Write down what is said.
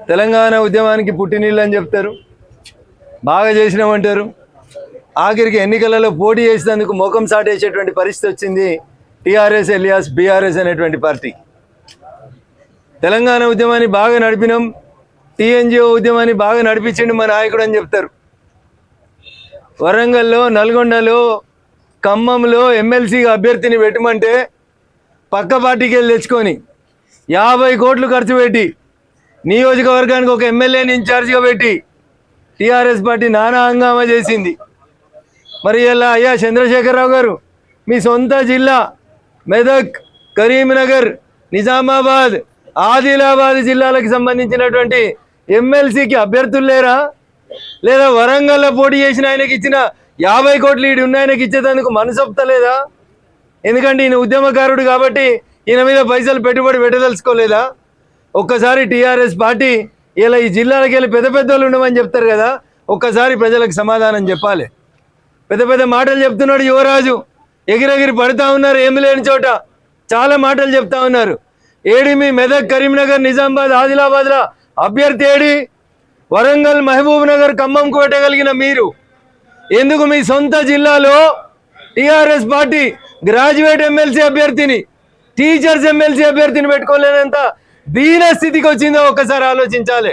తెలంగాణ ఉద్యమానికి పుట్టినీళ్ళు అని చెప్తారు, బాగా చేసినామంటారు. ఆఖరికి ఎన్నికలలో పోటీ చేసినందుకు ముఖం సాటేసేటువంటి పరిస్థితి వచ్చింది టీఆర్ఎస్ ఎలియాస్ బీఆర్ఎస్ అనేటువంటి పార్టీ. తెలంగాణ ఉద్యమాన్ని బాగా నడిపినాం, టీఎన్జిఓ ఉద్యమాన్ని బాగా నడిపించండి మా నాయకుడు అని చెప్తారు. వరంగల్లో, నల్గొండలో, ఖమ్మంలో ఎమ్మెల్సీగా అభ్యర్థిని పెట్టమంటే పక్క పార్టీకి వెళ్ళి తెచ్చుకొని 50 కోట్లు ఖర్చు పెట్టి నియోజకవర్గానికి ఒక ఎమ్మెల్యేని ఇన్ఛార్జిగా పెట్టి టీఆర్ఎస్ పార్టీ నానా హంగామా చేసింది. మరి ఇలా అయ్యా చంద్రశేఖరరావు గారు, మీ సొంత జిల్లా మెదక్, కరీంనగర్, నిజామాబాద్, ఆదిలాబాద్ జిల్లాలకు సంబంధించినటువంటి ఎమ్మెల్సీకి అభ్యర్థులు లేరా? లేదా వరంగల్లో పోటీ చేసిన ఆయనకి ఇచ్చిన 50 కోట్లు ఈడు ఉన్న ఆయనకి ఇచ్చేందుకు మనసొప్తలేదా? ఎందుకంటే ఈయన ఉద్యమకారుడు కాబట్టి ఈయన మీద పైసలు పెట్టుబడి పెట్టదలుచుకోలేదా? ఒక్కసారి టీఆర్ఎస్ పార్టీ ఇలా ఈ జిల్లాలకు వెళ్ళి పెద్ద పెద్దోళ్ళు ఉండమని చెప్తారు కదా, ఒక్కసారి ప్రజలకు సమాధానం చెప్పాలి. పెద్ద పెద్ద మాటలు చెప్తున్నాడు యువరాజు, ఎగిరెగిరి పడుతూ ఉన్నారు, ఏమి లేని చోట చాలా మాటలు చెప్తా ఉన్నారు. ఏడి మీ మెదక్, కరీంనగర్, నిజామాబాద్, ఆదిలాబాద్లో అభ్యర్థి ఏడి? వరంగల్, మహబూబ్ నగర్, ఖమ్మంకు పెట్టగలిగిన మీరు ఎందుకు మీ సొంత జిల్లాలో టీఆర్ఎస్ పార్టీ గ్రాడ్యుయేట్ ఎమ్మెల్సీ అభ్యర్థిని, టీచర్స్ ఎమ్మెల్సీ అభ్యర్థిని పెట్టుకోలేనంత దీన స్థితికి వచ్చిందో ఒక్కసారి ఆలోచించాలి.